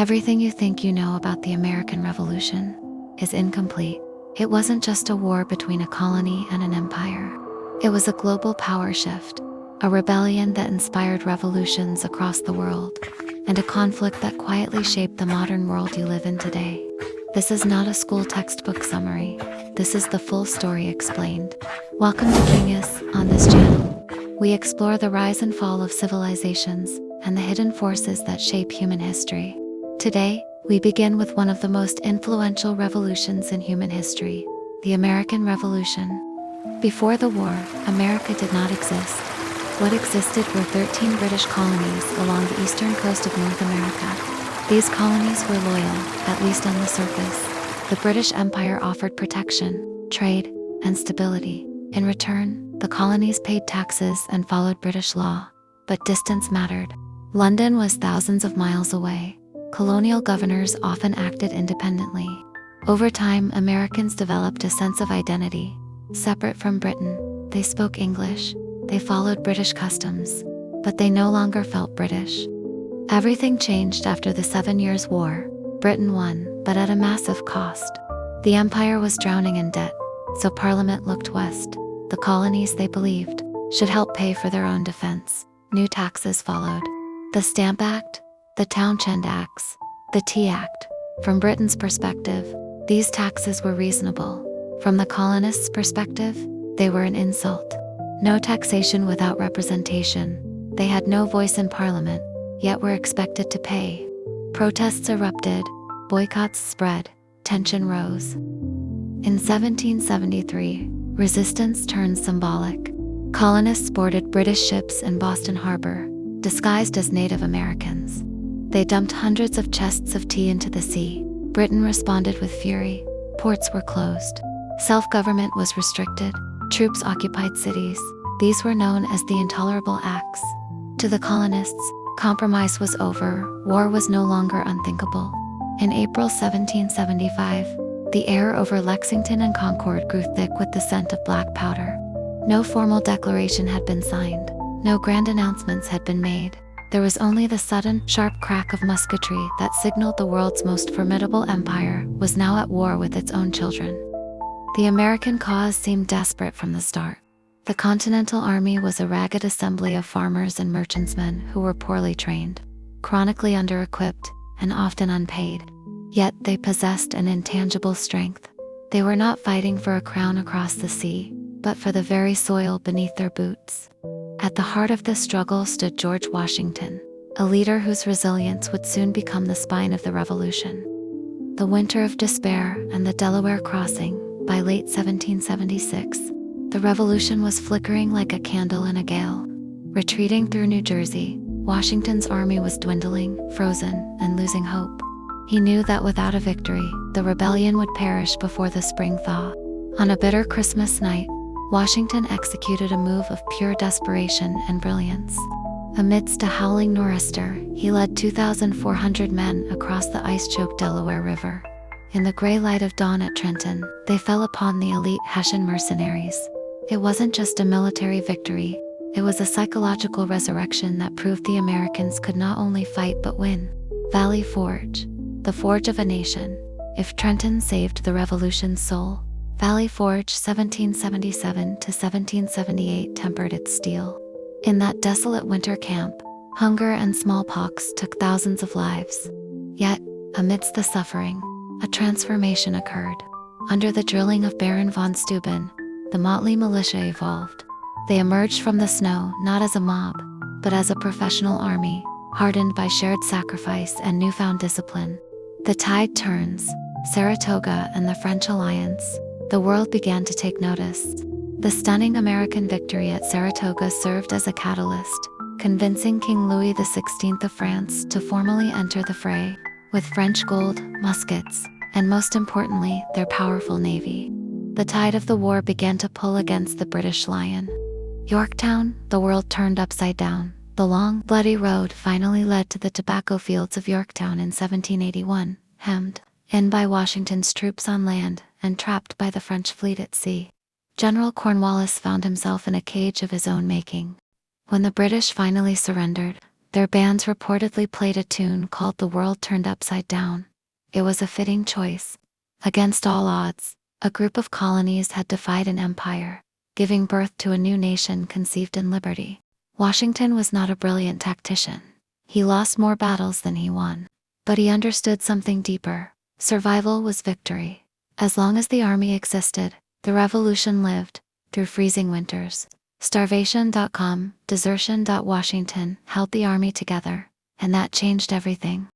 Everything you think you know about the American Revolution is incomplete. It wasn't just a war between a colony and an empire. It was a global power shift, a rebellion that inspired revolutions across the world, and a conflict that quietly shaped the modern world you live in today. This is not a school textbook summary. This is the full story explained. Welcome to KINGHIS. On this channel, we explore the rise and fall of civilizations and the hidden forces that shape human history. Today, we begin with one of the most influential revolutions in human history, the American Revolution. Before the war, America did not exist. What existed were 13 British colonies along the eastern coast of North America. These colonies were loyal, at least on the surface. The British Empire offered protection, trade, and stability. In return, the colonies paid taxes and followed British law. But distance mattered. London was thousands of miles away. Colonial governors often acted independently. Over time, Americans developed a sense of identity. Separate from Britain, they spoke English, they followed British customs, but they no longer felt British. Everything changed after the 7 Years' War. Britain won, but at a massive cost. The empire was drowning in debt, so Parliament looked west. The colonies, they believed, should help pay for their own defense. New taxes followed. The Stamp Act, the Townshend Acts, the Tea Act. From Britain's perspective, these taxes were reasonable. From the colonists' perspective, they were an insult. No taxation without representation. They had no voice in Parliament, yet were expected to pay. Protests erupted, boycotts spread, tension rose. In 1773, resistance turned symbolic. Colonists boarded British ships in Boston Harbor, disguised as Native Americans. They dumped hundreds of chests of tea into the sea. Britain responded with fury. Ports were closed. Self-government was restricted. Troops occupied cities. These were known as the Intolerable Acts. To the colonists, compromise was over. War was no longer unthinkable. In April 1775, the air over Lexington and Concord grew thick with the scent of black powder. No formal declaration had been signed. No grand announcements had been made. There was only the sudden, sharp crack of musketry that signaled the world's most formidable empire was now at war with its own children. The American cause seemed desperate from the start. The Continental Army was a ragged assembly of farmers and merchantmen who were poorly trained, chronically under-equipped, and often unpaid. Yet they possessed an intangible strength. They were not fighting for a crown across the sea, but for the very soil beneath their boots. At the heart of this struggle stood George Washington, a leader whose resilience would soon become the spine of the revolution. The Winter of Despair and the Delaware Crossing. By late 1776, the revolution was flickering like a candle in a gale. Retreating through New Jersey, Washington's army was dwindling, frozen, and losing hope. He knew that without a victory, the rebellion would perish before the spring thaw. On a bitter Christmas night, Washington executed a move of pure desperation and brilliance. Amidst a howling nor'easter, he led 2,400 men across the ice-choked Delaware River. In the gray light of dawn at Trenton, they fell upon the elite Hessian mercenaries. It wasn't just a military victory, it was a psychological resurrection that proved the Americans could not only fight but win. Valley Forge, the forge of a nation. If Trenton saved the revolution's soul, Valley Forge 1777 to 1778 tempered its steel. In that desolate winter camp, hunger and smallpox took thousands of lives. Yet, amidst the suffering, a transformation occurred. Under the drilling of Baron von Steuben, the motley militia evolved. They emerged from the snow not as a mob, but as a professional army, hardened by shared sacrifice and newfound discipline. The tide turns. Saratoga and the French alliance. The world began to take notice. The stunning American victory at Saratoga served as a catalyst, convincing King Louis XVI of France to formally enter the fray. With French gold, muskets, and most importantly, their powerful navy. The tide of the war began to pull against the British Lion. Yorktown, the world turned upside down. The long, bloody road finally led to the tobacco fields of Yorktown in 1781, hemmed in by Washington's troops on land and trapped by the French fleet at sea. General Cornwallis found himself in a cage of his own making. When the British finally surrendered, Their bands reportedly played a tune called "The World Turned Upside Down." It was a fitting choice. Against all odds, a group of colonies had defied an empire, giving birth to a new nation conceived in liberty. Washington was not a brilliant tactician. He lost more battles than he won. But he understood something deeper. Survival was victory. As long as the army existed, the revolution lived, through freezing winters. Starvation.com, desertion.washington held the army together, and that changed everything.